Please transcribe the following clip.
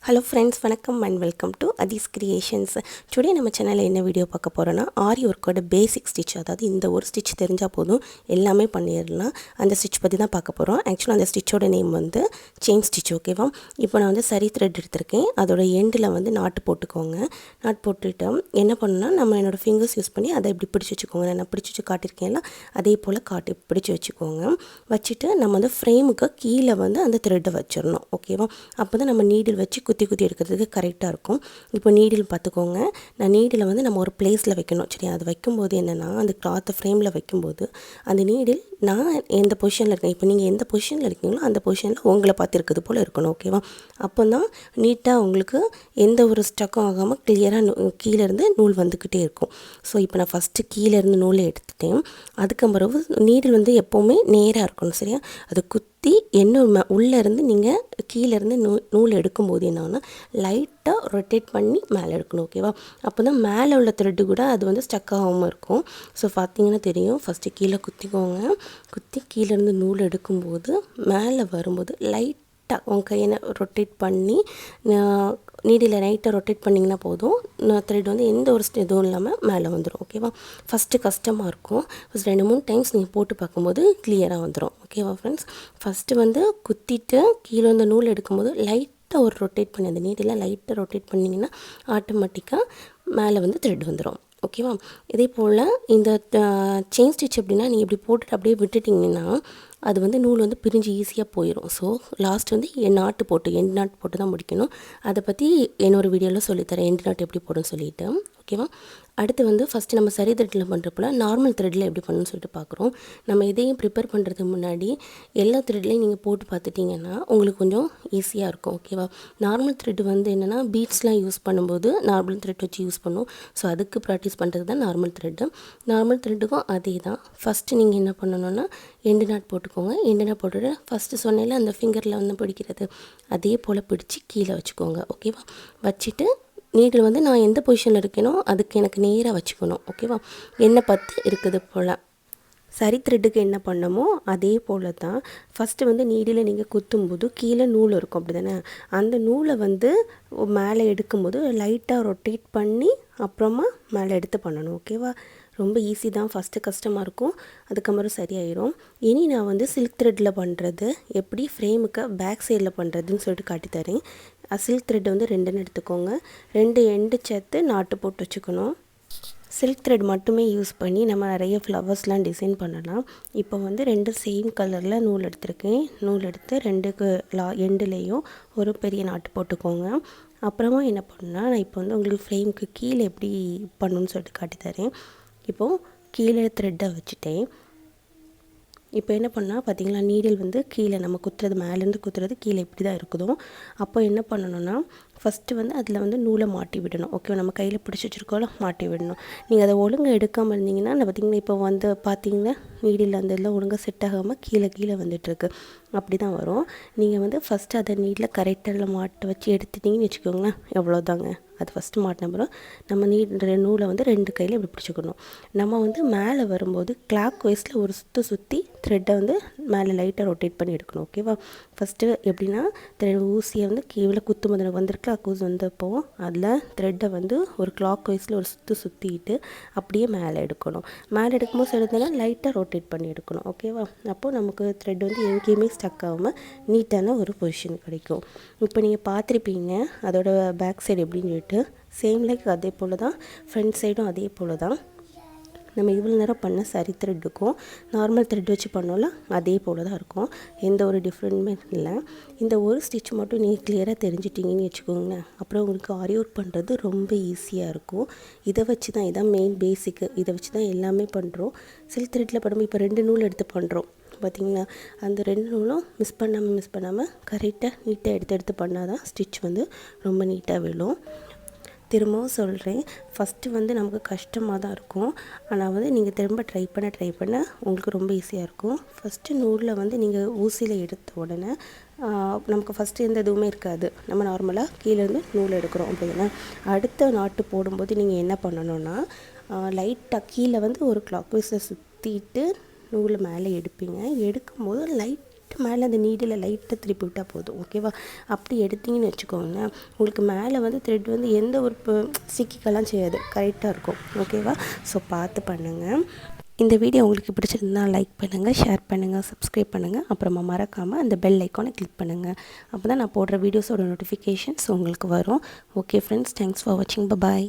Hello friends, வணக்கம் and welcome to அதீஸ் creations. Today நம்ம சேனலில் என்ன வீடியோ பார்க்க போகிறோன்னா, ஆரி ஒர்க்கோட பேசிக் ஸ்டிச், அதாவது இந்த ஒரு ஸ்டிச் தெரிஞ்சால் போதும் எல்லாமே பண்ணிடலாம். அந்த ஸ்டிச் பற்றி தான் பார்க்க போகிறோம். ஆக்சுவலாக அந்த ஸ்டிச்சோட நேம் வந்து செயின் ஸ்டிச். ஓகேவா? இப்போ நான் வந்து சரி த்ரெட் எடுத்திருக்கேன். அதோட எண்டில் வந்து நாட்டு போட்டுக்கோங்க. நாட்டு போட்டுட்டு என்ன பண்ணணும்னா, நம்ம என்னோடய ஃபிங்கர்ஸ் யூஸ் பண்ணி அதை இப்படி பிடிச்சி வச்சுக்கோங்க. நான் பிடிச்சி வச்சு காட்டியிருக்கேன்ல, அதே போல் பிடிச்சி வச்சுக்கோங்க. வச்சுட்டு நம்ம வந்து ஃப்ரேமுக்கு கீழே வந்து அந்த த்ரெட்டை வச்சிடணும். ஓகேவா? அப்போ தான் நம்ம நீடில் வச்சு குத்தி எடுக்கிறதுக்கு கரெக்டாக இருக்கும். இப்போ நீடில் பார்த்துக்கோங்க. நான் நீடில் வந்து நம்ம ஒரு பிளேஸில் வைக்கணும். சரி, அது வைக்கும்போது என்னென்னா, அந்த கிளாத்தை ஃப்ரேமில் வைக்கும்போது அந்த நீடில் நான் எந்த பொசிஷனில் இருக்கேன், இப்போ நீங்கள் எந்த பொசிஷனில் இருக்கீங்களோ அந்த பொசிஷனில் உங்களை பார்த்து இருக்கிறது போல் இருக்கணும். ஓகேவா? அப்போ தான் நீட்டாக உங்களுக்கு எந்த ஒரு ஸ்டக்கும் ஆகாமல் கிளியராக கீழேருந்து நூல் வந்துக்கிட்டே இருக்கும். ஸோ இப்போ நான் ஃபஸ்ட்டு கீழேருந்து நூலை எடுத்துட்டேன். அதுக்கு பிறகு நீடில் வந்து எப்போவுமே நேராக இருக்கணும். சரியா? அது குத்தி என்ன உள்ளேருந்து நீங்கள் கீழேருந்து நூல் எடுக்கும்போது என்னன்னா, லைட்டாக ரொட்டேட் பண்ணி மேலே எடுக்கணும். ஓகேவா? அப்போ தான் மேலே உள்ள த்ரெட்டு கூட அது வந்து ஸ்டக் ஆகாமல் இருக்கும். ஸோ பார்த்தீங்கன்னா தெரியும். ஃபஸ்ட்டு கீழே குத்திக்கோங்க. குத்தி கீழேருந்து நூல் எடுக்கும்போது மேலே வரும்போது லைட்டாக உங்கள் கையை ரொட்டேட் பண்ணி நீடில் லைட்டாக ரொட்டேட் பண்ணிங்கன்னா போதும். த்ரெட் வந்து எந்த ஒரு இதுவும் இல்லாமல் மேலே வந்துடும். ஓகேவா? ஃபஸ்ட்டு கஷ்டமாக இருக்கும். ஃபஸ்ட் 2-3 டைம்ஸ் நீங்கள் போட்டு பார்க்கும்போது கிளியராக வந்துடும். ஓகேவா ஃப்ரெண்ட்ஸ்? ஃபஸ்ட்டு வந்து குத்திட்டு கீழே வந்து நூல் எடுக்கும்போது லைட்டாக ஒரு ரொட்டேட் பண்ணி அந்த நீடில் லைட்டாக ரொட்டேட் பண்ணிங்கன்னா ஆட்டோமேட்டிக்காக மேலே வந்து த்ரெட் வந்துடும். ஓகேவா? இதே போல் இந்த செயின் ஸ்டிச் எப்படின்னா, நீங்கள் இப்படி போட்டுட்டு அப்படியே விட்டுட்டிங்கன்னா அது வந்து நூல் வந்து பிரிஞ்சு ஈஸியாக போயிடும். ஸோ லாஸ்ட் வந்து எண்ட் நாட்டு போட்டு தான் முடிக்கணும். அதை பற்றி என்னோடய வீடியோவில் சொல்லித்தரேன், எண்ட் நாட் எப்படி போடுன்னு சொல்லிவிட்டு. ஓகேவா? அடுத்து வந்து ஃபஸ்ட்டு நம்ம சரி த்ரெட்டில் பண்ணுறப்பல நார்மல் த்ரெட்டில் எப்படி பண்ணணும்னு சொல்லிட்டு பார்க்குறோம். நம்ம இதையும் ப்ரிப்பேர் பண்ணுறதுக்கு முன்னாடி எல்லா த்ரெட்லையும் நீங்கள் போட்டு பார்த்துட்டிங்கன்னா உங்களுக்கு கொஞ்சம் ஈஸியாக இருக்கும். ஓகேவா? நார்மல் த்ரெட் வந்து என்னென்னா, பீட்ஸ்லாம் யூஸ் பண்ணும்போது நார்மல் த்ரெட் வச்சு யூஸ் பண்ணும். ஸோ அதுக்கு ப்ராக்டிஸ் பண்ணுறது தான் நார்மல் த்ரெட்டு. நார்மல் த்ரெட்டுக்கும் அதே தான். ஃபஸ்ட்டு நீங்கள் என்ன பண்ணணுன்னா, எண்டு நாட் போட்டுக்கோங்க. எண்டு நாட் போட்டுட்டு ஃபஸ்ட்டு சொன்னேன்ல அந்த ஃபிங்கரில் வந்து பிடிக்கிறது, அதே போல் பிடிச்சி கீழே வச்சுக்கோங்க. ஓகேவா? வச்சுட்டு நீடில் வந்து நான் எந்த பொசிஷனில் இருக்கேனோ அதுக்கு எனக்கு நேராக வச்சுக்கணும். ஓகேவா? என்ன பத்து இருக்குது போல் சரி த்ரெட்டுக்கு என்ன பண்ணமோ அதே போல் தான். ஃபஸ்ட்டு வந்து நீடில் நீங்கள் குத்தும்போது கீழே நூல் இருக்கும், அப்படி தானே? அந்த நூலை வந்து மேலே எடுக்கும்போது லைட்டாக ரொட்டேட் பண்ணி அப்புறமா மேலே எடுத்து பண்ணணும். ஓகேவா? ரொம்ப ஈஸி தான். ஃபஸ்ட்டு கஷ்டமாக இருக்கும், அதுக்கப்புறம் சரியாயிடும். இனி நான் வந்து சில்க் த்ரெட்டில் பண்ணுறது எப்படி ஃப்ரேமுக்கு பேக் சைடில் பண்ணுறதுன்னு சொல்லிட்டு காட்டித்தரேன். சில்க் த்ரெட் வந்து 2 எடுத்துக்கோங்க. 2 எண்டு சேர்த்து நாட்டு போட்டு வச்சுக்கணும். சில்க் த்ரெட் மட்டுமே யூஸ் பண்ணி நம்ம நிறைய ஃப்ளவர்ஸ்லாம் டிசைன் பண்ணலாம். இப்போ வந்து 2 சேம் கலரில் நூல் எடுத்திருக்கேன். நூல் எடுத்து 2க்கு எண்டுலேயும் ஒரு பெரிய நாட்டு போட்டுக்கோங்க. அப்புறமா என்ன பண்ணுன்னா, நான் இப்போ வந்து உங்களுக்கு ஃப்ரேமுக்கு கீழே எப்படி பண்ணணுன்னு சொல்லிட்டு காட்டித்தரேன். இப்போது கீழே த்ரெட்டை வச்சுட்டேன். இப்போ என்ன பண்ணால் பார்த்தீங்களா, நீடில் வந்து கீழே நம்ம குத்துறது மேலேருந்து குத்துறது கீழே இப்படி தான் இருக்குதோ. அப்போ என்ன பண்ணணும்னா, ஃபஸ்ட்டு வந்து அதில் வந்து நூலை மாட்டி விடணும். ஓகே, நம்ம கையில் பிடிச்சி வச்சுருக்கோம்ல, மாட்டி விடணும். நீங்கள் அதை ஒழுங்காக எடுக்காமல் இருந்தீங்கன்னா, பார்த்திங்கன்னா இப்போ வந்து பார்த்தீங்கன்னா நீடில் அந்த இதெல்லாம் ஒழுங்காக செட் ஆகாமல் கீழே வந்துட்டுருக்கு. அப்படி தான் வரும். நீங்கள் வந்து ஃபஸ்ட்டு அதை நீடில் கரெக்டாக மாட்ட வச்சு எடுத்துட்டிங்கன்னு வச்சுக்கோங்களேன், எவ்வளோதாங்க. அது ஃபஸ்ட்டு மாட்டின அப்புறம் நம்ம நூலை வந்து 2 கையில் இப்படி பிடிச்சிக்கணும். நம்ம வந்து மேலே வரும்போது கிளாக் வைஸில் ஒரு சுற்றி த்ரெட்டை வந்து மேலே லைட்டாக ரொட்டேட் பண்ணி எடுக்கணும். ஓகேவா? ஃபஸ்ட்டு எப்படின்னா, ஊசியை வந்து கீழே குத்தும்போது எனக்கு வந்திருக்கல அக்கூஸ் வந்தப்போ அதில் த்ரெட்டை வந்து ஒரு கிளாக் வைஸில் ஒரு சுற்றிக்கிட்டு அப்படியே மேலே எடுக்கணும். மேலே எடுக்கும்போது எடுத்தோன்னா லைட்டாக ரொட்டேட் பண்ணி எடுக்கணும். ஓகேவா? அப்போது நமக்கு த்ரெட் வந்து எங்கேயுமே ஸ்டக் ஆகாமல் நீட்டான ஒரு பொசிஷன் கிடைக்கும். இப்போ நீங்கள் பார்த்துருப்பீங்க அதோட பேக் சைடு எப்படின்னு சொல்லிட்டு. சேம் லைக் அதே போல் தான் ஃப்ரண்ட் சைடும் அதே போல் தான். நம்ம இவ்வளோ நேரம் பண்ண சரி த்ரெட்டுக்கும் நார்மல் த்ரெட் வச்சு பண்ணோம்ல, அதே போல் தான் இருக்கும். எந்த ஒரு டிஃப்ரெண்ட்டுமே இல்லை. இந்த ஒரு ஸ்டிச் மட்டும் நீங்கள் கிளியராக தெரிஞ்சிட்டிங்கன்னு வச்சுக்கோங்களேன், அப்புறம் உங்களுக்கு ஆரி ஒர்க் பண்ணுறது ரொம்ப ஈஸியாக இருக்கும். இதை வச்சு தான், இதான் மெயின் பேசிக்கு. இதை வச்சு தான் எல்லாமே பண்ணுறோம். சில்க் த்ரெட்டில் பண்ணும்போது இப்போ 2 நூல் எடுத்து பண்ணுறோம் பார்த்திங்களா, அந்த 2 நூலும் மிஸ் பண்ணாமல் கரெக்டாக நீட்டாக எடுத்து பண்ணால் தான் ஸ்டிச் வந்து ரொம்ப நீட்டாக விழும். திரும்பவும் சொல்கிறேன், ஃபஸ்ட்டு வந்து நமக்கு கஷ்டமாக தான் இருக்கும். ஆனால் வந்து நீங்கள் திரும்ப ட்ரை பண்ண உங்களுக்கு ரொம்ப ஈஸியாக இருக்கும். ஃபஸ்ட்டு நூலில் வந்து நீங்கள் ஊசியில் எடுத்த உடனே நமக்கு ஃபஸ்ட்டு எந்த இதுவுமே இருக்காது. நம்ம நார்மலாக கீழேருந்து நூல் எடுக்கிறோம் அப்படின்னா, அடுத்த நாட்டு போடும்போது நீங்கள் என்ன பண்ணணுன்னா, லைட்டாக கீழே வந்து ஒரு கிளாக் வைஸில் சுற்றிட்டு நூலை மேலே எடுப்பீங்க. எடுக்கும்போது லைட் மேலே அந்த நீடில் லைட்டாக திருப்பி விட்டால் போதும். ஓகேவா? அப்படி எடுத்திங்கன்னு வச்சுக்கோங்க, உங்களுக்கு மேலே வந்து த்ரெட் வந்து எந்த ஒரு சிக்கிக்கெல்லாம் செய்யாது, கரெக்டாக இருக்கும். ஓகேவா? ஸோ பார்த்து பண்ணுங்கள். இந்த வீடியோ உங்களுக்கு பிடிச்சிருந்தா லைக் பண்ணுங்கள், ஷேர் பண்ணுங்கள், சப்ஸ்கிரைப் பண்ணுங்கள். அப்புறமா மறக்காமல் அந்த பெல் ஐக்கானை கிளிக் பண்ணுங்கள். அப்போ தான் நான் போடுற வீடியோஸோட நோட்டிஃபிகேஷன்ஸ் உங்களுக்கு வரும். ஓகே ஃப்ரெண்ட்ஸ், தேங்க்ஸ் ஃபார் வாட்சிங். பாய்.